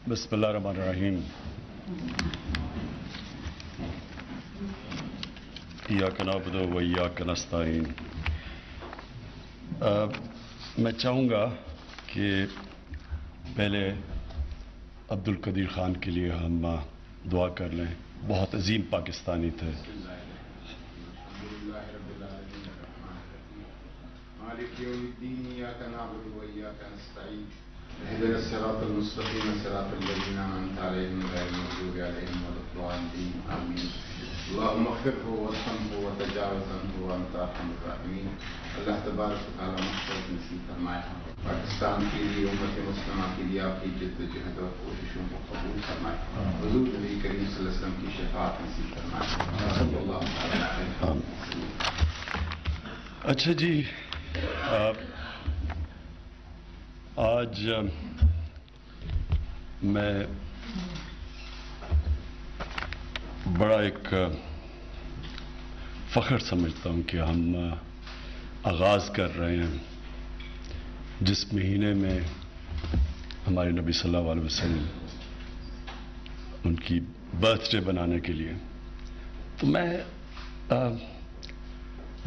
بسم اللہ الرحمن الرحیم. ایاک نعبد و ایاک نستعین. میں چاہوں گا کہ پہلے عبد القدیر خان کے لیے ہم دعا کر لیں. بہت عظیم پاکستانی تھے. مالک یوم الدین ایاک نعبد و ایاک نستعین اهدنا الصراط المستقیم صراط الذین انعمت علیہم غیر المغضوب علیہم ولا الضالین آمین. اللهم اغفره وارحمه وتجاوز عنه وانت ارحم الراحمین. اللہ تبارک و تعالی مغفرت نصیب فرمائے. پاکستان کے لیے امت مسلمہ کے لیے آپ کی جدوجہد اور کوششوں کو قبول فرمائے. حضور نبی کریم صلی اللہ علیہ وسلم کی شفاعت نصیب فرمائے. صلی اللہ علیہ وسلم. اچھا جی، آج میں بڑا ایک فخر سمجھتا ہوں کہ ہم آغاز کر رہے ہیں جس مہینے میں ہمارے نبی صلی اللہ علیہ وسلم ان کی برتھ ڈے بنانے کے لیے. تو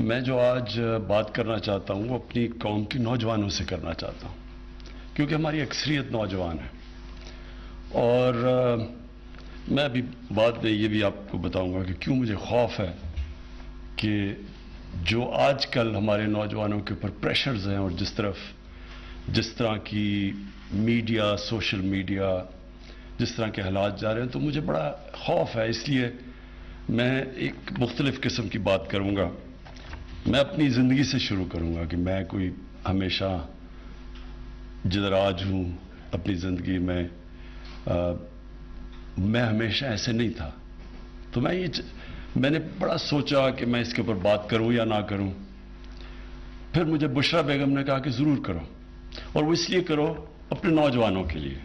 میں جو آج بات کرنا چاہتا ہوں وہ اپنی قوم کی نوجوانوں سے کرنا چاہتا ہوں، کیونکہ ہماری اکثریت نوجوان ہے. اور میں ابھی بعد میں یہ بھی آپ کو بتاؤں گا کہ کیوں مجھے خوف ہے کہ جو آج کل ہمارے نوجوانوں کے اوپر پریشرز ہیں اور جس طرح کی میڈیا، سوشل میڈیا، جس طرح کے حالات جا رہے ہیں، تو مجھے بڑا خوف ہے. اس لیے میں ایک مختلف قسم کی بات کروں گا. میں اپنی زندگی سے شروع کروں گا کہ میں کوئی ہمیشہ جدھر آج ہوں اپنی زندگی میں ہمیشہ ایسے نہیں تھا. تو میں نے بڑا سوچا کہ میں اس کے اوپر بات کروں یا نہ کروں. پھر مجھے بشرا بیگم نے کہا کہ ضرور کرو، اور وہ اس لیے کرو اپنے نوجوانوں کے لیے.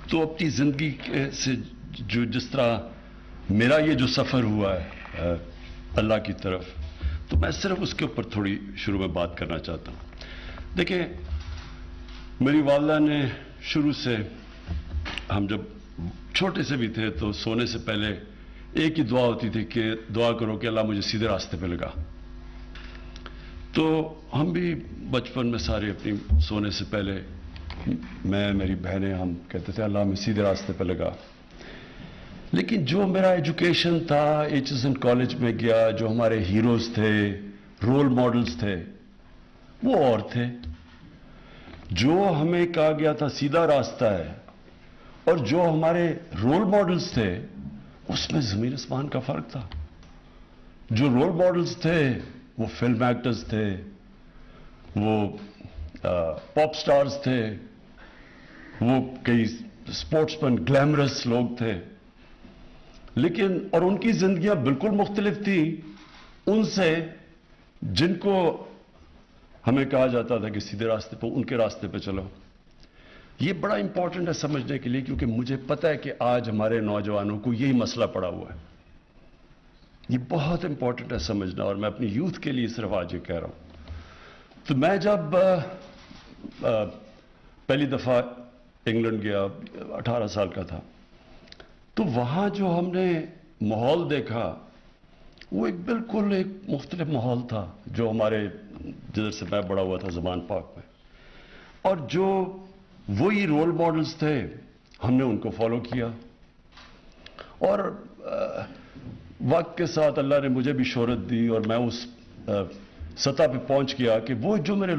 تو اپنی زندگی سے جس طرح میرا یہ جو سفر ہوا ہے اللہ کی طرف، تو میں صرف اس کے اوپر تھوڑی شروع میں بات کرنا چاہتا ہوں. دیکھیں، میری والدہ نے شروع سے، ہم جب چھوٹے سے بھی تھے تو سونے سے پہلے ایک ہی دعا ہوتی تھی کہ دعا کرو کہ اللہ مجھے سیدھے راستے پہ لگا. تو ہم بھی بچپن میں سارے اپنی سونے سے پہلے، میں، میری بہنیں، ہم کہتے تھے اللہ ہمیں سیدھے راستے پہ لگا. لیکن جو میرا ایجوکیشن تھا، ایچ کالج میں گیا، جو ہمارے ہیروز تھے، رول ماڈلز تھے، وہ اور تھے. جو ہمیں کہا گیا تھا سیدھا راستہ ہے، اور جو ہمارے رول ماڈلز تھے اس میں زمین آسمان کا فرق تھا. جو رول ماڈلز تھے وہ فلم ایکٹرز تھے، وہ پاپ سٹارز تھے، وہ کئی سپورٹس مین، گلیمرس لوگ تھے. لیکن اور ان کی زندگیاں بالکل مختلف تھیں ان سے جن کو ہمیں کہا جاتا تھا کہ سیدھے راستے پہ، ان کے راستے پہ چلو. یہ بڑا امپورٹنٹ ہے سمجھنے کے لیے، کیونکہ مجھے پتہ ہے کہ آج ہمارے نوجوانوں کو یہی مسئلہ پڑا ہوا ہے. یہ بہت امپورٹنٹ ہے سمجھنا، اور میں اپنی یوتھ کے لیے صرف آج یہ کہہ رہا ہوں. تو میں جب پہلی دفعہ انگلینڈ گیا، 18 سال کا تھا، تو وہاں جو ہم نے ماحول دیکھا وہ بالکل ایک مختلف ماحول تھا جو ہمارے جدھر سے میں بڑا ہوا تھا زمان پاک میں. اور جو وہی رول ماڈلز تھے ہم نے ان کو فالو کیا. اور وقت کے ساتھ اللہ نے مجھے بھی شہرت دی اور میں اس سطح پہ پہنچ گیا کہ وہ جو میرے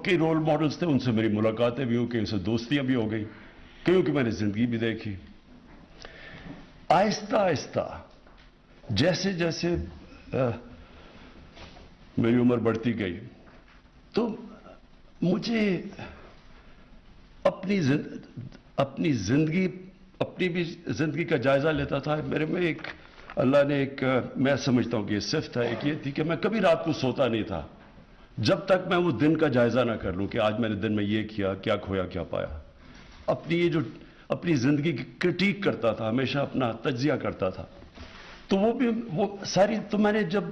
کئی رول ماڈلز تھے ان سے میری ملاقاتیں بھی ہو گئی، ان سے دوستیاں بھی ہو گئی، کیونکہ میں نے زندگی بھی دیکھی. آہستہ آہستہ جیسے جیسے میری عمر بڑھتی گئی تو مجھے اپنی بھی زندگی کا جائزہ لیتا تھا. میرے میں ایک اللہ نے ایک، میں سمجھتا ہوں کہ یہ صفت ہے، ایک یہ تھی کہ میں کبھی رات کو سوتا نہیں تھا جب تک میں وہ دن کا جائزہ نہ کر لوں کہ آج میں نے دن میں یہ کیا، کیا کھویا، کیا پایا. اپنی زندگی کی کرٹیک کرتا تھا، ہمیشہ اپنا تجزیہ کرتا تھا. تو وہ ساری، تو میں نے جب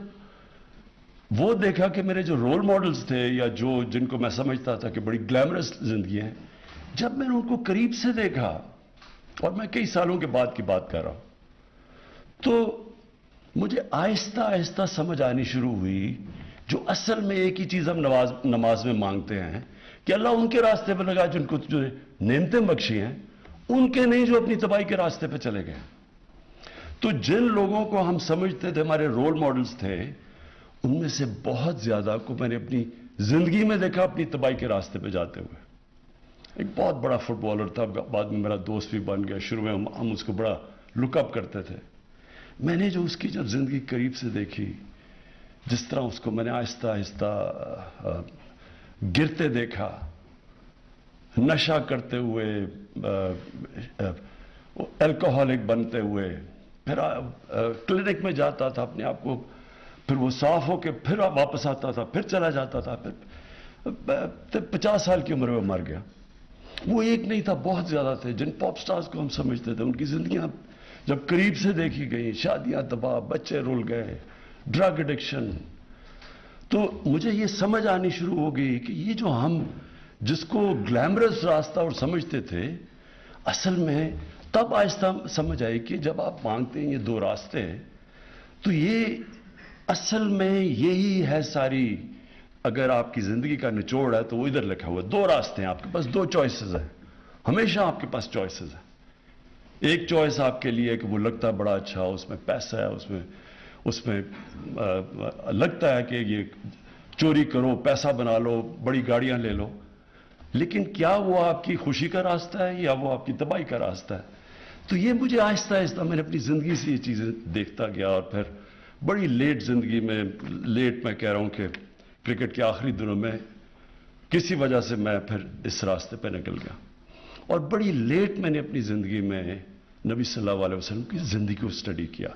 وہ دیکھا کہ میرے جو رول ماڈلز تھے یا جن کو میں سمجھتا تھا کہ بڑی گلیمرس زندگی ہے، جب میں نے ان کو قریب سے دیکھا اور میں کئی سالوں کے بعد کی بات کر رہا ہوں. تو مجھے آہستہ آہستہ سمجھ آنی شروع ہوئی جو اصل میں ایک ہی چیز ہم نماز میں مانگتے ہیں کہ اللہ ان کے راستے پہ لگا جن کو جو نعمتیں بخشی ہیں، ان کے نہیں جو اپنی تباہی کے راستے پہ چلے گئے. تو جن لوگوں کو ہم سمجھتے تھے ہمارے رول ماڈلز تھے، ان میں سے بہت زیادہ کو میں نے اپنی زندگی میں دیکھا اپنی تباہی کے راستے پہ جاتے ہوئے. ایک بہت بڑا فٹ بالر تھا، بعد میں میرا دوست بھی بن گیا. شروع میں ہم اس کو بڑا لک اپ کرتے تھے. میں نے جو اس کی جب زندگی قریب سے دیکھی، جس طرح اس کو میں نے آہستہ آہستہ گرتے دیکھا، نشہ کرتے ہوئے، الکوہولک بنتے ہوئے، پھر کلینک میں جاتا تھا اپنے آپ کو، پھر وہ صاف ہو کے پھر واپس آتا تھا، پھر چلا جاتا تھا، پھر 50 سال کی عمر میں مر گیا. وہ ایک نہیں تھا، بہت زیادہ تھے جن پاپ سٹارز کو ہم سمجھتے تھے. ان کی زندگیاں جب قریب سے دیکھی گئی، شادیاں تباہ، بچے رول گئے، ڈرگ ایڈکشن، تو مجھے یہ سمجھ آنی شروع ہو گئی کہ یہ جو ہم جس کو گلیمرس راستہ اور سمجھتے تھے، اصل میں تب آہستہ سمجھ آئی کہ جب آپ مانگتے ہیں یہ دو راستے، تو یہ اصل میں یہی ہے ساری. اگر آپ کی زندگی کا نچوڑ ہے تو وہ ادھر لکھا ہوا ہے. دو راستے ہیں آپ کے پاس، دو چوائسز ہیں. ہمیشہ آپ کے پاس چوائسز ہیں. ایک چوائس آپ کے لیے کہ وہ لگتا ہے بڑا اچھا، اس میں پیسہ ہے، اس میں لگتا ہے کہ یہ چوری کرو، پیسہ بنا لو، بڑی گاڑیاں لے لو. لیکن کیا وہ آپ کی خوشی کا راستہ ہے یا وہ آپ کی تباہی کا راستہ ہے؟ تو یہ مجھے آہستہ آہستہ میں نے اپنی زندگی سے یہ چیزیں دیکھتا گیا. اور پھر بڑی لیٹ زندگی میں، لیٹ میں کہہ رہا ہوں کہ کرکٹ کے آخری دنوں میں کسی وجہ سے میں پھر اس راستے پہ نکل گیا. اور بڑی لیٹ میں نے اپنی زندگی میں نبی صلی اللہ علیہ وسلم کی زندگی کو اسٹڈی کیا.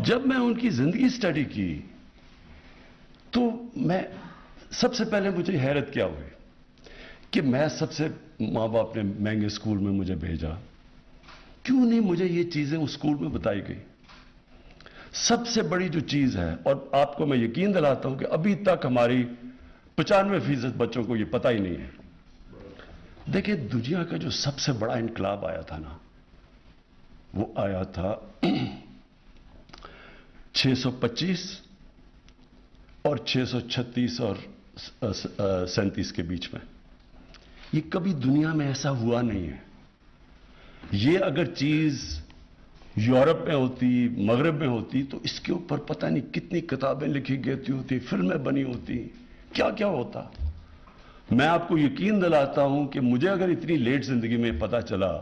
جب میں ان کی زندگی اسٹڈی کی تو میں سب سے پہلے مجھے حیرت کیا ہوئی کہ میں سب سے ماں باپ نے مہنگے اسکول میں مجھے بھیجا، کیوں نہیں مجھے یہ چیزیں اس اسکول میں بتائی گئی؟ سب سے بڑی جو چیز ہے، اور آپ کو میں یقین دلاتا ہوں کہ ابھی تک ہماری 95% بچوں کو یہ پتہ ہی نہیں ہے. دیکھیں، دنیا کا جو سب سے بڑا انقلاب آیا تھا نا، وہ آیا تھا 625 اور 636 اور 37 کے بیچ میں. یہ کبھی دنیا میں ایسا ہوا نہیں ہے. یہ اگر چیز یورپ میں ہوتی، مغرب میں ہوتی، تو اس کے اوپر پتہ نہیں کتنی کتابیں لکھی گئی ہوتی، فلمیں بنی ہوتی، کیا کیا ہوتا. میں آپ کو یقین دلاتا ہوں کہ مجھے اگر اتنی لیٹ زندگی میں پتہ چلا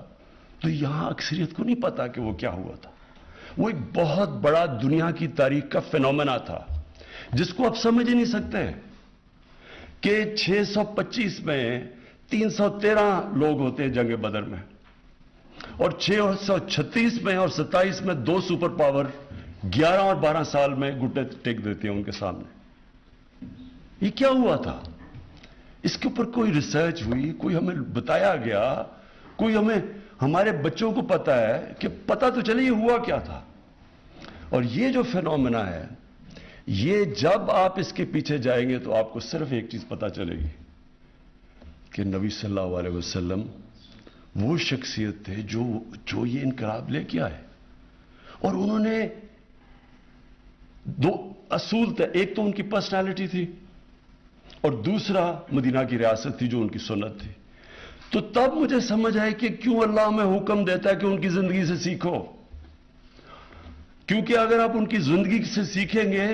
تو یہاں اکثریت کو نہیں پتا کہ وہ کیا ہوا تھا. وہ ایک بہت بڑا دنیا کی تاریخ کا فینومینا تھا جس کو آپ سمجھ ہی نہیں سکتے کہ 625 میں 313 لوگ ہوتے ہیں جنگ بدر میں، اور 636 میں اور 27 میں دو سپر پاور 11 اور 12 سال میں گھٹنے ٹیک دیتے ہیں ان کے سامنے. یہ کیا ہوا تھا؟ اس کے اوپر کوئی ریسرچ ہوئی، کوئی ہمیں بتایا گیا، کوئی ہمارے بچوں کو پتا ہے کہ پتا تو چلے یہ ہوا کیا تھا. اور یہ جو فینومینا ہے، یہ جب آپ اس کے پیچھے جائیں گے تو آپ کو صرف ایک چیز پتا چلے گی کہ نبی صلی اللہ علیہ وسلم وہ شخصیت تھے جو یہ انقلاب لے کے آئے. اور انہوں نے دو اصول تھے، ایک تو ان کی پرسنالٹی تھی اور دوسرا مدینہ کی ریاست تھی جو ان کی سنت تھی. تو تب مجھے سمجھ آئے کہ کیوں اللہ ہمیں حکم دیتا ہے کہ ان کی زندگی سے سیکھو. کیونکہ اگر آپ ان کی زندگی سے سیکھیں گے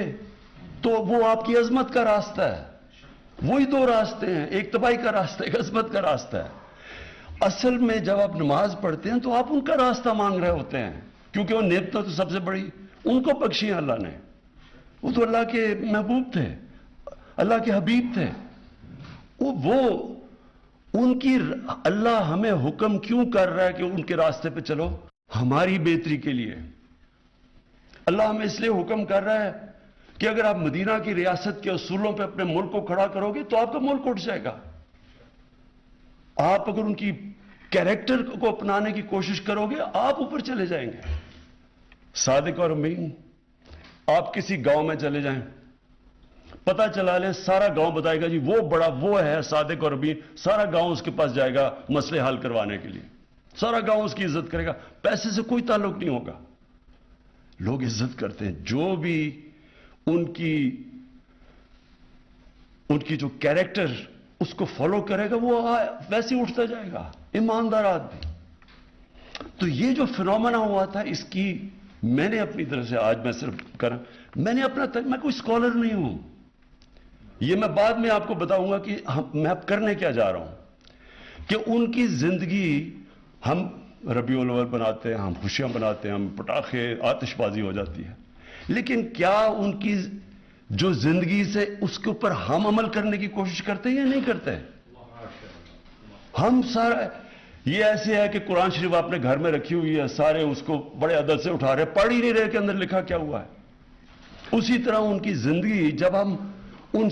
تو وہ آپ کی عظمت کا راستہ ہے. وہی دو راستے ہیں، ایک تباہی کا راستہ، ایک عظمت کا راستہ ہے. اصل میں جب آپ نماز پڑھتے ہیں تو آپ ان کا راستہ مانگ رہے ہوتے ہیں، کیونکہ وہ نعمتیں تو سب سے بڑی ان کو بخشی ہیں اللہ نے. وہ تو اللہ کے محبوب تھے، اللہ کے حبیب تھے. وہ ان کی اللہ ہمیں حکم کیوں کر رہا ہے کہ ان کے راستے پہ چلو؟ ہماری بہتری کے لیے. اللہ ہمیں اس لیے حکم کر رہا ہے کہ اگر آپ مدینہ کی ریاست کے اصولوں پہ اپنے ملک کو کھڑا کرو گے تو آپ کا ملک اٹھ جائے گا. آپ اگر ان کی کیریکٹر کو اپنانے کی کوشش کرو گے آپ اوپر چلے جائیں گے. صادق اور امین. آپ کسی گاؤں میں چلے جائیں، پتہ چلا لیں سارا گاؤں بتائے گا جی وہ بڑا وہ ہے صادق اور امین، سارا گاؤں اس کے پاس جائے گا مسئلے حل کروانے کے لیے. سارا گاؤں اس کی عزت کرے گا. پیسے سے کوئی تعلق نہیں ہوگا. لوگ عزت کرتے ہیں جو بھی ان کی جو کیریکٹر اس کو فالو کرے گا وہ ویسے اٹھتا جائے گا. ایماندار آدمی. تو یہ جو فنومنا ہوا تھا اس کی میں نے اپنی طرف سے آج میں صرف میں نے میں کوئی اسکالر نہیں ہوں. یہ میں بعد میں آپ کو بتاؤں گا کہ میں اب کرنے کیا جا رہا ہوں کہ ان کی زندگی ہم ربیع الاول بناتے ہیں, ہم خوشیاں بناتے ہیں, ہم پٹاخے آتش بازی ہو جاتی ہے, لیکن کیا ان کی جو زندگی سے اس کے اوپر ہم عمل کرنے کی کوشش کرتے ہیں یا نہیں کرتے؟ ہم سارا یہ ایسے ہے کہ قرآن شریف آپ نے گھر میں رکھی ہوئی ہے, سارے اس کو بڑے ادب سے اٹھا رہے, پڑھ ہی نہیں رہے کہ اندر لکھا کیا ہوا ہے. اسی طرح ان کی زندگی جب ہم ان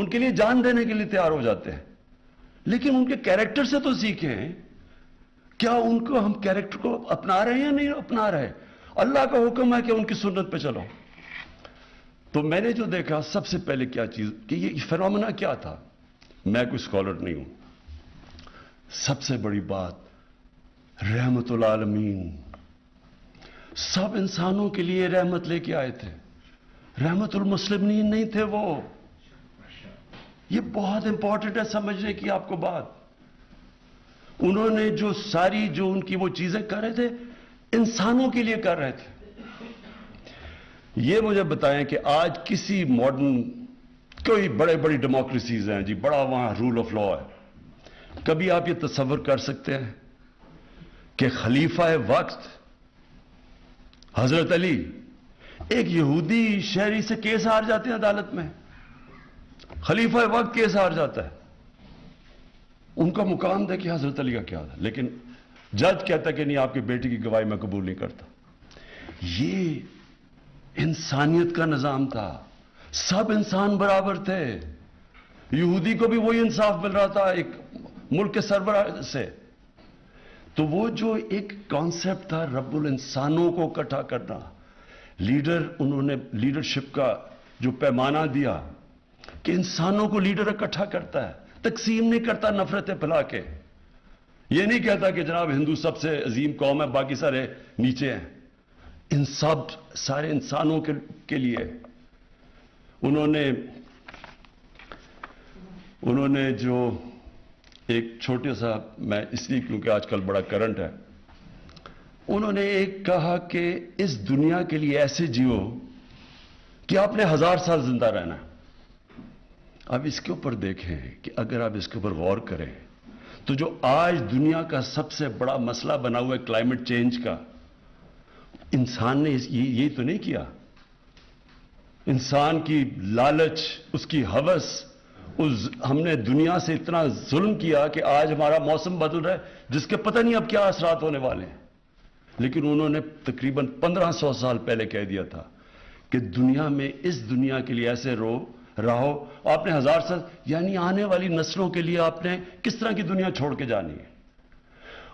کے لیے جان دینے کے لیے تیار ہو جاتے ہیں, لیکن ان کے کیریکٹر سے تو سیکھیں. کیا ان کو ہم کیریکٹر کو اپنا رہے ہیں یا نہیں اپنا رہے؟ اللہ کا حکم ہے کہ ان کی سنت پہ چلو. تو میں نے جو دیکھا سب سے پہلے کیا چیز کہ یہ فینومینا کیا تھا. میں کوئی اسکالر نہیں ہوں. سب سے بڑی بات رحمت العالمین, سب انسانوں کے لیے رحمت لے کے آئے تھے. رحمت المسلمین نہیں تھے وہ. یہ بہت امپورٹنٹ ہے سمجھنے کی آپ کو بات. انہوں نے جو ساری جو ان کی وہ چیزیں کر رہے تھے انسانوں کے لیے کر رہے تھے. یہ مجھے بتائیں کہ آج کسی ماڈرن کوئی بڑے بڑی ڈیموکریسیز ہیں جی, بڑا وہاں رول آف لا ہے, کبھی آپ یہ تصور کر سکتے ہیں کہ خلیفہ وقت حضرت علی ایک یہودی شہری سے کیس ہار جاتے ہیں عدالت میں؟ خلیفہ وقت کیس ہار جاتا ہے. ان کا مقام دیکھیں حضرت علی کا کیا تھا, لیکن جج کہتا کہ نہیں آپ کی بیٹی کی گواہی میں قبول نہیں کرتا. یہ انسانیت کا نظام تھا. سب انسان برابر تھے. یہودی کو بھی وہی انصاف مل رہا تھا ایک ملک کے سربراہ سے. تو وہ جو ایک کانسیپٹ تھا رب الانسانوں کو اکٹھا کرنا, انہوں نے لیڈرشپ کا جو پیمانہ دیا کہ انسانوں کو لیڈر اکٹھا کرتا ہے, تقسیم نہیں کرتا نفرتیں پھیلا کے. یہ نہیں کہتا کہ جناب ہندو سب سے عظیم قوم ہے باقی سارے نیچے ہیں. ان سب سارے انسانوں کے لیے انہوں نے جو ایک چھوٹے سا, میں اس لیے کیونکہ آج کل بڑا کرنٹ ہے, انہوں نے ایک کہا کہ اس دنیا کے لیے ایسے جیو کہ آپ نے 1000 سال زندہ رہنا. اب اس کے اوپر دیکھیں کہ اگر آپ اس کے اوپر غور کریں تو جو آج دنیا کا سب سے بڑا مسئلہ بنا ہوا ہے کلائمیٹ چینج کا, انسان نے یہ تو نہیں کیا. انسان کی لالچ, اس کی ہوس, ہم نے دنیا سے اتنا ظلم کیا کہ آج ہمارا موسم بدل رہا ہے جس کے پتہ نہیں اب کیا اثرات ہونے والے ہیں. لیکن انہوں نے تقریباً 1500 سال پہلے کہہ دیا تھا کہ دنیا میں اس دنیا کے لیے ایسے رہو. آپ نے 1000 سال یعنی آنے والی نسلوں کے لیے آپ نے کس طرح کی دنیا چھوڑ کے جانی ہے.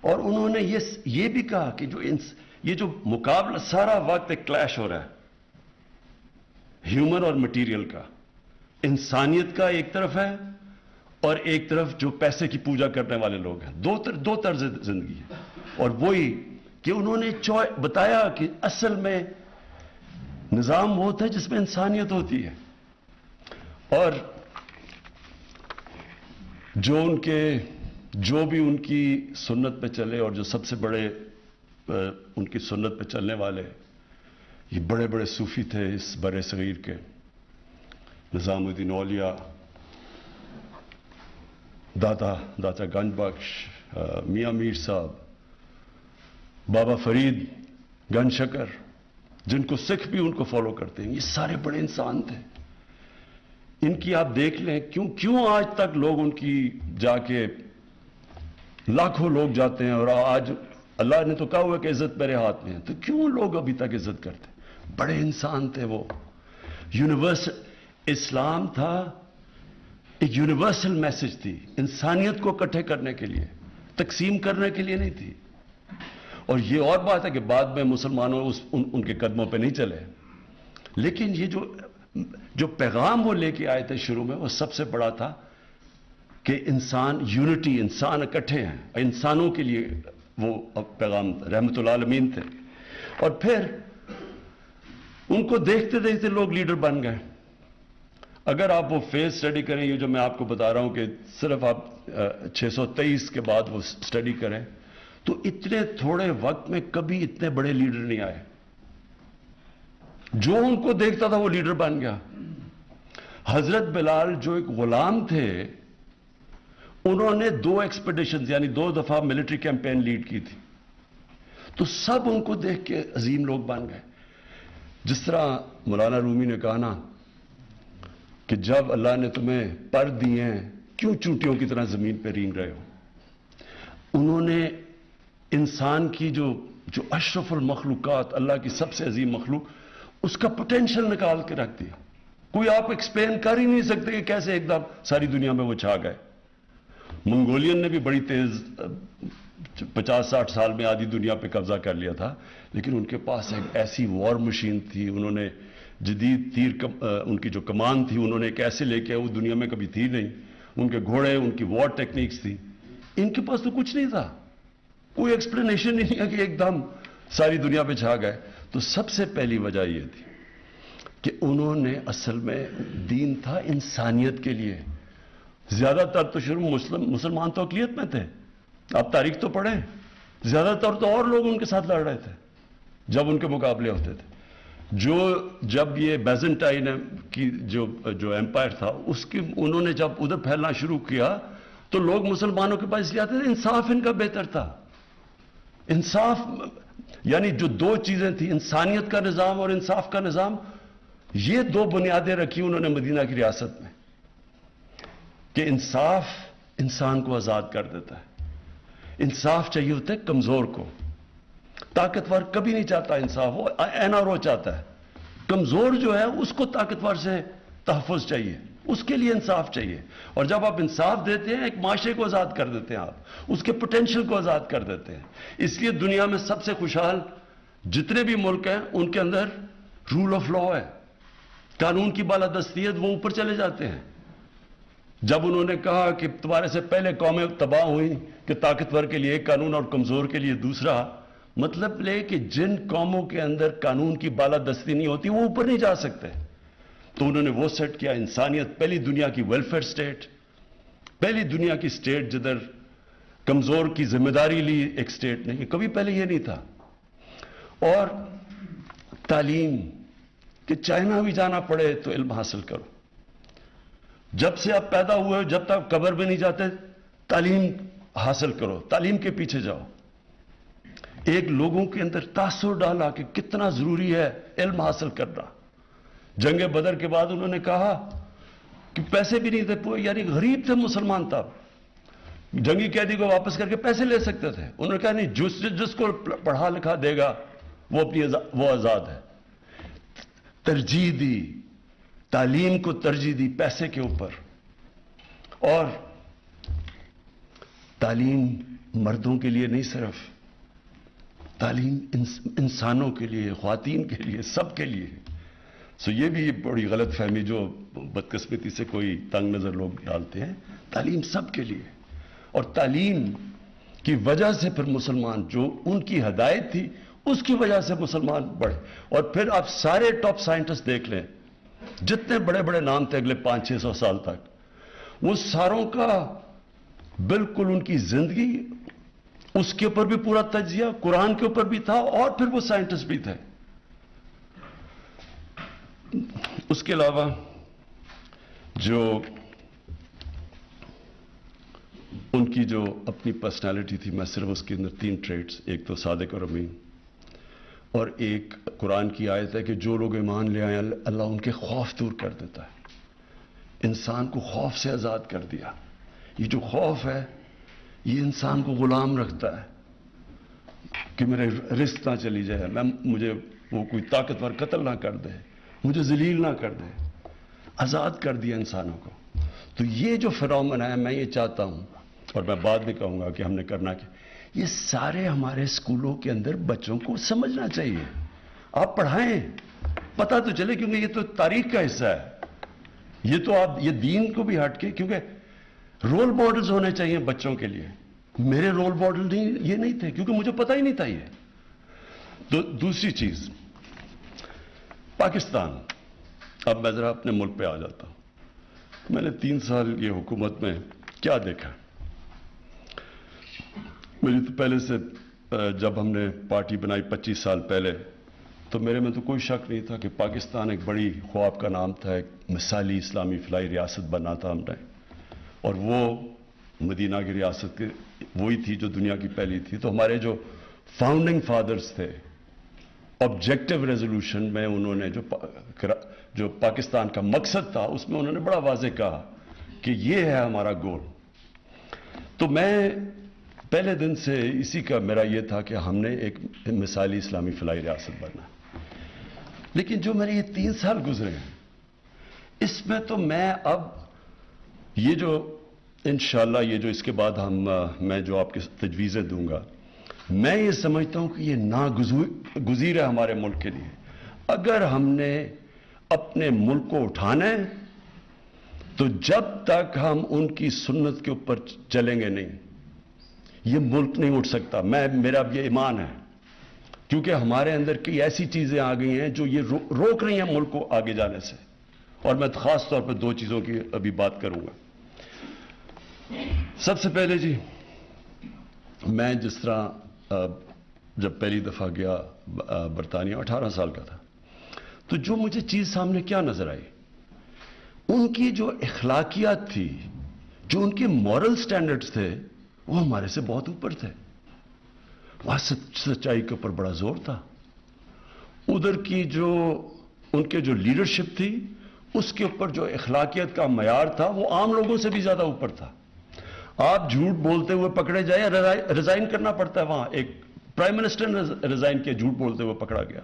اور انہوں نے یہ بھی کہا کہ یہ جو مقابلہ سارا وقت ایک کلیش ہو رہا ہے ہیومن اور مٹیریل کا, انسانیت کا ایک طرف ہے اور ایک طرف جو پیسے کی پوجا کرنے والے لوگ ہیں. دو طرز زندگی ہے. اور وہی کہ انہوں نے بتایا کہ اصل میں نظام وہ ہوتا ہے جس میں انسانیت ہوتی ہے. اور جو بھی ان کی سنت پہ چلے, اور جو سب سے بڑے ان کی سنت پہ چلنے والے یہ بڑے بڑے صوفی تھے اس بر صغیر کے, نظام الدین اولیاء, داتا گنج بخش, میاں میر صاحب, بابا فرید گنج شکر, جن کو سکھ بھی ان کو فالو کرتے ہیں. یہ سارے بڑے انسان تھے. ان کی آپ دیکھ لیں کیوں آج تک لوگ ان کی جا کے لاکھوں لوگ جاتے ہیں, اور آج اللہ نے تو کہا ہوا کہ عزت میرے ہاتھ میں ہے, تو کیوں لوگ ابھی تک عزت کرتے ہیں؟ بڑے انسان تھے وہ. یونیورسل اسلام تھا, ایک یونیورسل میسج تھی, انسانیت کو اکٹھے کرنے کے لیے, تقسیم کرنے کے لیے نہیں تھی. اور یہ اور بات ہے کہ بعد میں مسلمانوں ان کے قدموں پہ نہیں چلے, لیکن یہ جو پیغام وہ لے کے آئے تھے شروع میں, وہ سب سے بڑا تھا کہ انسان یونٹی، انسان اکٹھے ہیں، انسانوں کے لیے وہ پیغام رحمت العالمین تھے. اور پھر ان کو دیکھتے دیکھتے لوگ لیڈر بن گئے. اگر آپ وہ فیز سٹڈی کریں، یہ جو میں آپ کو بتا رہا ہوں کہ صرف آپ 623 کے بعد وہ سٹڈی کریں، تو اتنے تھوڑے وقت میں کبھی اتنے بڑے لیڈر نہیں آئے. جو ان کو دیکھتا تھا وہ لیڈر بن گیا. حضرت بلال جو ایک غلام تھے، انہوں نے 2 ایکسپیڈیشنز یعنی 2 دفعہ ملٹری کیمپین لیڈ کی تھی، تو سب ان کو دیکھ کے عظیم لوگ بن گئے. جس طرح مولانا رومی نے کہا نا کہ جب اللہ نے تمہیں پر دیے ہیں کیوں چونٹیوں کی طرح زمین پہ رینگ رہے ہو. انہوں نے انسان کی جو اشرف المخلوقات، اللہ کی سب سے عظیم مخلوق، اس کا پوٹینشل نکال کے رکھ دیا. کوئی آپ ایکسپلین کر ہی نہیں سکتے کہ کیسے ایک دم ساری دنیا میں وہ چھا گئے. منگولین نے بھی بڑی تیز 50-60 سال میں آدھی دنیا پہ قبضہ کر لیا تھا، لیکن ان کے پاس ایک ایسی وار مشین تھی. انہوں نے جدید ان کی جو کمان تھی انہوں نے ایک ایسے لے کے، وہ دنیا میں کبھی تھی نہیں. ان کے گھوڑے، ان کی وار ٹیکنیکس تھی. ان کے پاس تو کچھ نہیں تھا، کوئی ایکسپلینیشن ہی نہیں ہے کہ ایک دم ساری دنیا پہ چھا گئے. تو سب سے پہلی وجہ یہ تھی کہ انہوں نے اصل میں دین تھا انسانیت کے لیے. زیادہ تر تو شروع مسلمان تو اقلیت میں تھے، آپ تاریخ تو پڑھیں، زیادہ تر تو اور لوگ ان کے ساتھ لڑ رہے تھے جب ان کے مقابلے ہوتے تھے. جب یہ بیزنٹائن کی جو ایمپائر تھا، اس کی انہوں نے جب ادھر پھیلنا شروع کیا تو لوگ مسلمانوں کے پاس اس لیے آتے تھے، انصاف ان کا بہتر تھا. انصاف یعنی جو 2 چیزیں تھیں، انسانیت کا نظام اور انصاف کا نظام، یہ 2 بنیادیں رکھی انہوں نے مدینہ کی ریاست میں کہ انصاف انسان کو آزاد کر دیتا ہے. انصاف چاہیے ہوتا ہے کمزور کو، طاقتور کبھی نہیں چاہتا انصاف، وہ این آر او چاہتا ہے. کمزور جو ہے اس کو طاقتور سے تحفظ چاہیے، اس کے لیے انصاف چاہیے. اور جب آپ انصاف دیتے ہیں، ایک معاشرے کو آزاد کر دیتے ہیں، آپ اس کے پوٹینشل کو آزاد کر دیتے ہیں. اس لیے دنیا میں سب سے خوشحال جتنے بھی ملک ہیں ان کے اندر رول آف لا ہے، قانون کی بالادستی ہے، وہ اوپر چلے جاتے ہیں. جب انہوں نے کہا کہ تمہارے سے پہلے قومیں تباہ ہوئیں کہ طاقتور کے لیے ایک قانون اور کمزور کے لیے دوسرا، مطلب لے کہ جن قوموں کے اندر قانون کی بالادستی نہیں ہوتی وہ اوپر نہیں جا سکتے. تو انہوں نے وہ سیٹ کیا انسانیت، پہلی دنیا کی ویلفیئر سٹیٹ، پہلی دنیا کی سٹیٹ جدھر کمزور کی ذمہ داری لی ایک سٹیٹ نے، کبھی پہلے یہ نہیں تھا. اور تعلیم، کہ چائنا بھی جانا پڑے تو علم حاصل کرو. جب سے آپ پیدا ہوئے جب تک قبر میں نہیں جاتے تعلیم حاصل کرو، تعلیم کے پیچھے جاؤ. ایک لوگوں کے اندر تاثر ڈالا کہ کتنا ضروری ہے علم حاصل کرنا. جنگ بدر کے بعد انہوں نے کہا کہ پیسے بھی نہیں تھے، یعنی غریب تھے مسلمان تب، جنگی قیدی کو واپس کر کے پیسے لے سکتے تھے. انہوں نے کہا نہیں، جس کو پڑھا لکھا دے گا وہ آزاد ہے. ترجیح دی، تعلیم کو ترجیح دی پیسے کے اوپر. اور تعلیم مردوں کے لیے نہیں، صرف تعلیم انسانوں کے لیے، خواتین کے لیے، سب کے لیے. سو یہ بھی بڑی غلط فہمی جو بدقسمتی سے کوئی تنگ نظر لوگ ڈالتے ہیں. تعلیم سب کے لیے، اور تعلیم کی وجہ سے پھر مسلمان، جو ان کی ہدایت تھی اس کی وجہ سے مسلمان بڑھے. اور پھر آپ سارے ٹاپ سائنٹسٹ دیکھ لیں، جتنے بڑے بڑے نام تھے اگلے 500-600 سال تک، وہ ساروں کا بالکل ان کی زندگی اس کے اوپر بھی پورا تجزیہ قرآن کے اوپر بھی تھا، اور پھر وہ سائنٹسٹ بھی تھے. اس کے علاوہ جو ان کی جو اپنی پرسنالٹی تھی، میں صرف اس کے اندر 3 ٹریٹس، ایک تو صادق اور امین، اور ایک قرآن کی آیت ہے کہ جو لوگ ایمان لے آئے اللہ ان کے خوف دور کر دیتا ہے. انسان کو خوف سے آزاد کر دیا. یہ جو خوف ہے یہ انسان کو غلام رکھتا ہے کہ میرے رزق نہ چلی جائے، مجھے وہ کوئی طاقتور قتل نہ کر دے، مجھے ذلیل نہ کر دے. آزاد کر دیا انسانوں کو. تو یہ جو فنومنا ہے، میں یہ چاہتا ہوں، اور میں بعد میں کہوں گا کہ ہم نے کرنا کیا، یہ سارے ہمارے اسکولوں کے اندر بچوں کو سمجھنا چاہیے. آپ پڑھائیں، پتہ تو چلے، کیونکہ یہ تو تاریخ کا حصہ ہے. یہ تو آپ یہ دین کو بھی ہٹ کے، کیونکہ رول ماڈلز ہونے چاہیے بچوں کے لیے. میرے رول ماڈل یہ نہیں تھے کیونکہ مجھے پتہ ہی نہیں تھا یہ. تو دوسری چیز پاکستان. اب میں ذرا اپنے ملک پہ آ جاتا ہوں. میں نے 3 سال یہ حکومت میں کیا دیکھا. مجھے تو پہلے سے جب ہم نے پارٹی بنائی 25 سال پہلے تو میرے میں تو کوئی شک نہیں تھا کہ پاکستان ایک بڑی خواب کا نام تھا. ایک مثالی اسلامی فلاحی ریاست بننا تھا ہم نے, اور وہ مدینہ کی ریاست کی وہی تھی جو دنیا کی پہلی تھی. تو ہمارے جو فاؤنڈنگ فادرز تھے آبجیکٹو ریزولوشن میں انہوں نے جو پاکستان کا مقصد تھا اس میں انہوں نے بڑا واضح کہا کہ یہ ہے ہمارا گول. تو میں پہلے دن سے اسی کا میرا یہ تھا کہ ہم نے ایک مثالی اسلامی فلاحی ریاست بننا. لیکن جو میرے یہ 3 سال گزرے ہیں اس میں تو میں اب یہ جو انشاءاللہ یہ جو اس کے بعد میں جو آپ کے تجویزیں دوں گا, میں یہ سمجھتا ہوں کہ یہ ناگزیر ہے ہمارے ملک کے لیے. اگر ہم نے اپنے ملک کو اٹھانا ہے تو جب تک ہم ان کی سنت کے اوپر چلیں گے نہیں, یہ ملک نہیں اٹھ سکتا. میرا اب یہ ایمان ہے کیونکہ ہمارے اندر کئی ایسی چیزیں آ گئی ہیں جو یہ روک رہی ہیں ملک کو آگے جانے سے. اور میں خاص طور پر 2 چیزوں کی ابھی بات کروں گا. سب سے پہلے جی, میں جس طرح جب پہلی دفعہ گیا برطانیہ 18 سال کا تھا, تو جو مجھے چیز سامنے کیا نظر آئی, ان کی جو اخلاقیات تھی, جو ان کے مورل سٹینڈرڈز تھے, وہ ہمارے سے بہت اوپر تھے. وہاں سچائی کے اوپر بڑا زور تھا. ادھر کی جو ان کے جو لیڈرشپ تھی اس کے اوپر جو اخلاقیات کا معیار تھا وہ عام لوگوں سے بھی زیادہ اوپر تھا. آپ جھوٹ بولتے ہوئے پکڑے جائیں, ریزائن کرنا پڑتا ہے. وہاں ایک پرائم منسٹر نے ریزائن کیا جھوٹ بولتے ہوئے پکڑا گیا.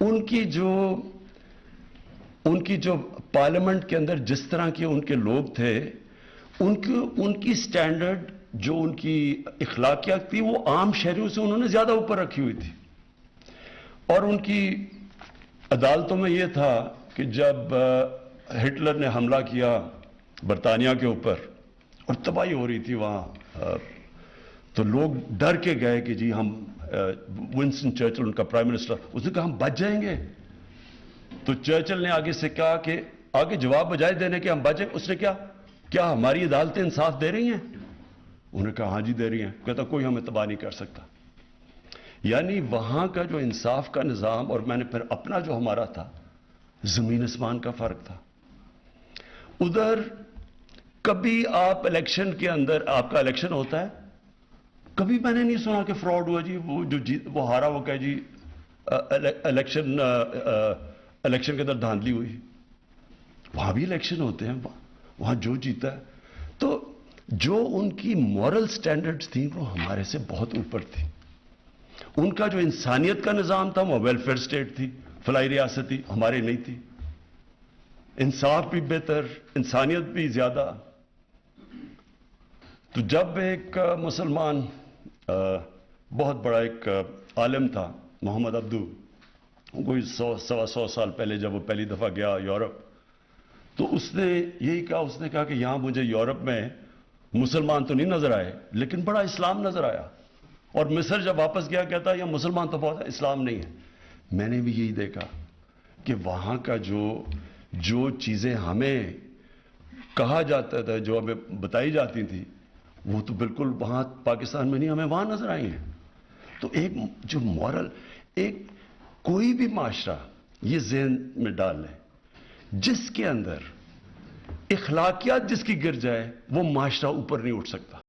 ان کی جو پارلیمنٹ کے اندر جس طرح کے ان کے لوگ تھے, ان کی سٹینڈرڈ جو ان کی اخلاقیات تھی وہ عام شہریوں سے انہوں نے زیادہ اوپر رکھی ہوئی تھی. اور ان کی عدالتوں میں یہ تھا کہ جب ہٹلر نے حملہ کیا برطانیہ کے اوپر اور تباہی ہو رہی تھی وہاں, تو لوگ ڈر کے گئے کہ جی ہم, ونسٹن چرچل ان کا پرائم منسٹر, اس نے کہا ہم بچ جائیں گے. تو چرچل نے آگے سے کہا کہ آگے جواب بجائے دینے کے ہم بچ جائیں. اس نے کیا ہماری عدالتیں انصاف دے رہی ہیں؟ انہوں نے کہا ہاں جی دے رہی ہیں. کہتا کوئی ہمیں تباہ نہیں کر سکتا. یعنی وہاں کا جو انصاف کا نظام, اور میں نے پھر اپنا جو ہمارا تھا, زمین آسمان کا فرق تھا. ادھر کبھی آپ الیکشن کے اندر, آپ کا الیکشن ہوتا ہے, کبھی میں نے نہیں سنا کہ فراڈ ہوا جی, وہ ہارا وہ کہے جی الیکشن کے اندر دھاندلی ہوئی. وہاں بھی الیکشن ہوتے ہیں, وہاں جو جیتا ہے. تو جو ان کی مورل سٹینڈرڈز تھیں وہ ہمارے سے بہت اوپر تھی. ان کا جو انسانیت کا نظام تھا وہ ویلفیئر سٹیٹ تھی, فلاحی ریاست تھی, ہمارے نہیں تھی. انصاف بھی بہتر, انسانیت بھی زیادہ. تو جب ایک مسلمان بہت بڑا ایک عالم تھا محمد عبدو, کوئی 100 سال پہلے جب وہ پہلی دفعہ گیا یورپ, تو اس نے یہی کہا, اس نے کہا کہ یہاں مجھے یورپ میں مسلمان تو نہیں نظر آئے لیکن بڑا اسلام نظر آیا. اور مصر جب واپس گیا کہتا یہ مسلمان تو بہت ہے, اسلام نہیں ہے. میں نے بھی یہی دیکھا کہ وہاں کا جو چیزیں ہمیں کہا جاتا تھا, جو ہمیں بتائی جاتی تھی, وہ تو بالکل وہاں پاکستان میں نہیں, ہمیں وہاں نظر آئی ہیں. تو ایک جو مورل, ایک کوئی بھی معاشرہ یہ ذہن میں ڈال لیں, جس کے اندر اخلاقیات جس کی گر جائے وہ معاشرہ اوپر نہیں اٹھ سکتا.